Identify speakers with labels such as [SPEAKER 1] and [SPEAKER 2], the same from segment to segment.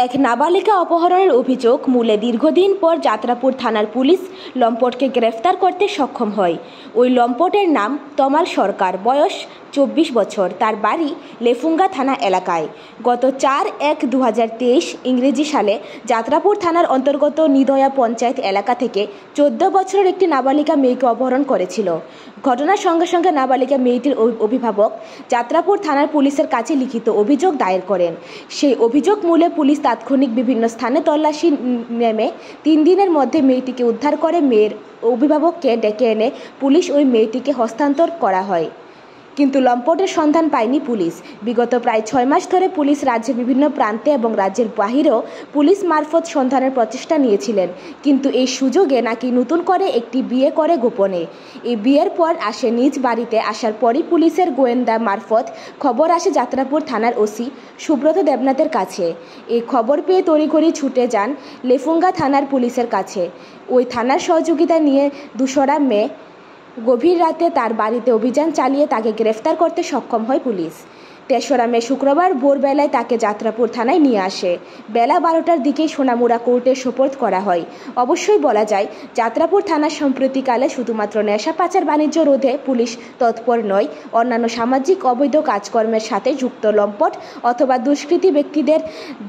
[SPEAKER 1] এক নাবালিকা অপহরণের অভিযোগ মূলে দীর্ঘদিন পর যাত্রাপুর থানার পুলিশ লম্পটকে গ্রেফতার করতে সক্ষম হয়। ওই লম্পটের নাম তমাল সরকার, বয়স 24 বছর। তার বাড়ি লেফুঙ্গা থানা এলাকায়। গত 4/1/2023 ইংরেজি সালে যাত্রাপুর থানার অন্তর্গত নিদয়া পঞ্চায়েত এলাকা থেকে 14 বছরের একটি নাবালিকা মেয়েকে অপহরণ করেছিল। ঘটনার সঙ্গে সঙ্গে নাবালিকা মেয়েটির অভিভাবক যাত্রাপুর থানার পুলিশের কাছে লিখিত অভিযোগ দায়ের করেন। সেই অভিযোগ মূলে পুলিশ তাৎক্ষণিক বিভিন্ন স্থানে তল্লাশি নেমে 3 দিনের মধ্যে মেয়েটিকে উদ্ধার করে। মেয়ের অভিভাবককে ডেকে এনে পুলিশ ওই মেয়েটিকে হস্তান্তর করা হয়, কিন্তু লম্পটের সন্ধান পায়নি পুলিশ। বিগত প্রায় 6 মাস ধরে পুলিশ রাজ্যের বিভিন্ন প্রান্তে এবং রাজ্যের বাহিরেও পুলিশ মারফত সন্ধানের প্রচেষ্টা নিয়েছিলেন, কিন্তু এই সুযোগে নাকি নতুন করে একটি বিয়ে করে গোপনে। এই বিয়ের পর আসে নিজ বাড়িতে। আসার পরই পুলিশের গোয়েন্দা মারফত খবর আসে যাত্রাপুর থানার ওসি সুব্রত দেবনাথের কাছে। এই খবর পেয়ে তড়িঘড়ি ছুটে যান লেফুঙ্গা থানার পুলিশের কাছে। ওই থানার সহযোগিতা নিয়ে 2রা মে গভীর রাতে তার বাড়িতে অভিযান চালিয়ে তাকে গ্রেফতার করতে সক্ষম হয় পুলিশ। 3রা মে শুক্রবার ভোরবেলায় তাকে যাত্রাপুর থানায় নিয়ে আসে। বেলা 12টার দিকেই সোনামুড়া কোর্টে সোপর্দ করা হয়। অবশ্যই বলা যায়, যাত্রাপুর থানার সম্প্রতিকালে শুধুমাত্র নেশা পাচার বাণিজ্য রোধে পুলিশ তৎপর নয়, অন্যান্য সামাজিক অবৈধ কাজকর্মের সাথে যুক্ত লম্পট অথবা দুষ্কৃতী ব্যক্তিদের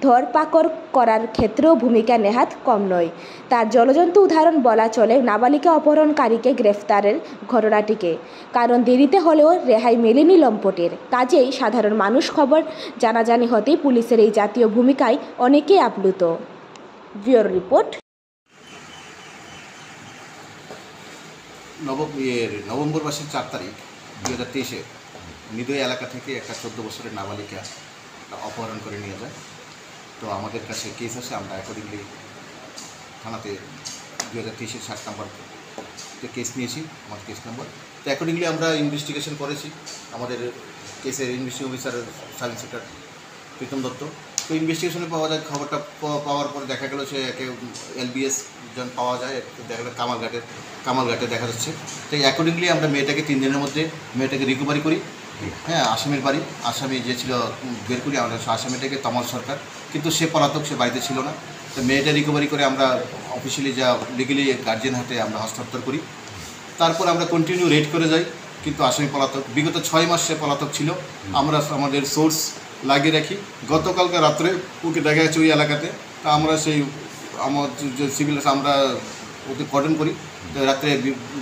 [SPEAKER 1] ধরপাকড় করার ক্ষেত্রেও ভূমিকা নেহাত কম নয়। তার জ্বলজ্বন্ত উদাহরণ বলা চলে নাবালিকা অপহরণকারীকে গ্রেফতারের ঘটনাটিকে, কারণ দেরিতে হলেও রেহাই মেলেনি লম্পটের। কাজেই সাধারণ মানুষ খবর জানাজানি হতেই পুলিশের এই জাতীয় ভূমিকায় অনেকেই আপ্লুত। Bureau report.
[SPEAKER 2] নভেম্বর মাসের 4 তারিখ 2023 নিদয়া এলাকা থেকে একটা 14 বছরের নাবালিকা অপহরণ করে নিয়ে যায়। তো আমাদের কাছে কেস আসে, আমরা অ্যাকর্ডিংলি থানাতে 2023 7 নম্বর কেস নিয়েছি, আমার কেস নম্বর। তো অ্যাকর্ডিংলি আমরা ইনভেস্টিগেশন করেছি। আমাদের কেসের investigation officer sub inspector Pritam Dutta. তো ইনভেস্টিগেশনে পাওয়া যায়, খবরটা পাওয়ার পরে দেখা গেল সে একে LBS জন পাওয়া যায়, দেখা গেল কামালঘাটে দেখা যাচ্ছে। তো অ্যাকর্ডিংলি আমরা মেয়েটাকে 3 দিনের মধ্যে মেয়েটাকে রিকভারি করি। হ্যাঁ, আসামির বাড়ি, আসামি যে ছিল বের করি আমরা আসামিটাকে তমাল সরকার, কিন্তু সে পলাতক, সে বাড়িতে ছিল না। তো মেয়েটা রিকভারি করে আমরা অফিসিয়ালি যা লিগেলি গার্জিয়ান হাতে আমরা হস্তান্তর করি। তারপর আমরা কন্টিনিউ রেড করে যাই, কিন্তু আসামি পলাতক। বিগত 6 মাস সে পলাতক ছিল। আমরা আমাদের সোর্স লাগিয়ে রাখি। গতকালকে রাত্রে ওকে দেখা যাচ্ছে ওই এলাকাতে। তা আমরা সেই আমার যে সিভিল আমরা ওকে কর্ডন করি। তো রাত্রে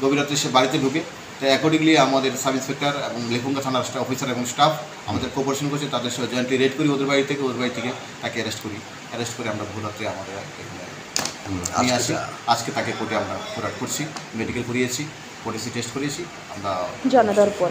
[SPEAKER 2] গভীর রাত্রে সে বাড়িতে ঢুকে। তো অ্যাকর্ডিংলি আমাদের সাব ইন্সপেক্টর এবং লেফুঙ্গা থানার অফিসার এবং স্টাফ আমাদের কোঅপারেশন করছে, তাদের সাথে জয়েন্টলি রেড করি ওদের বাড়ি থেকে। তাকে অ্যারেস্ট করে আমরা ভোর রাত্রে আমাদের নিয়ে আসি। আজকে তাকে কোর্টে আমরা ফরওয়ার্ড করছি, মেডিকেল করিয়েছি, কোর্টে টেস্ট করিয়েছি আমরা
[SPEAKER 1] জনদর্পণ।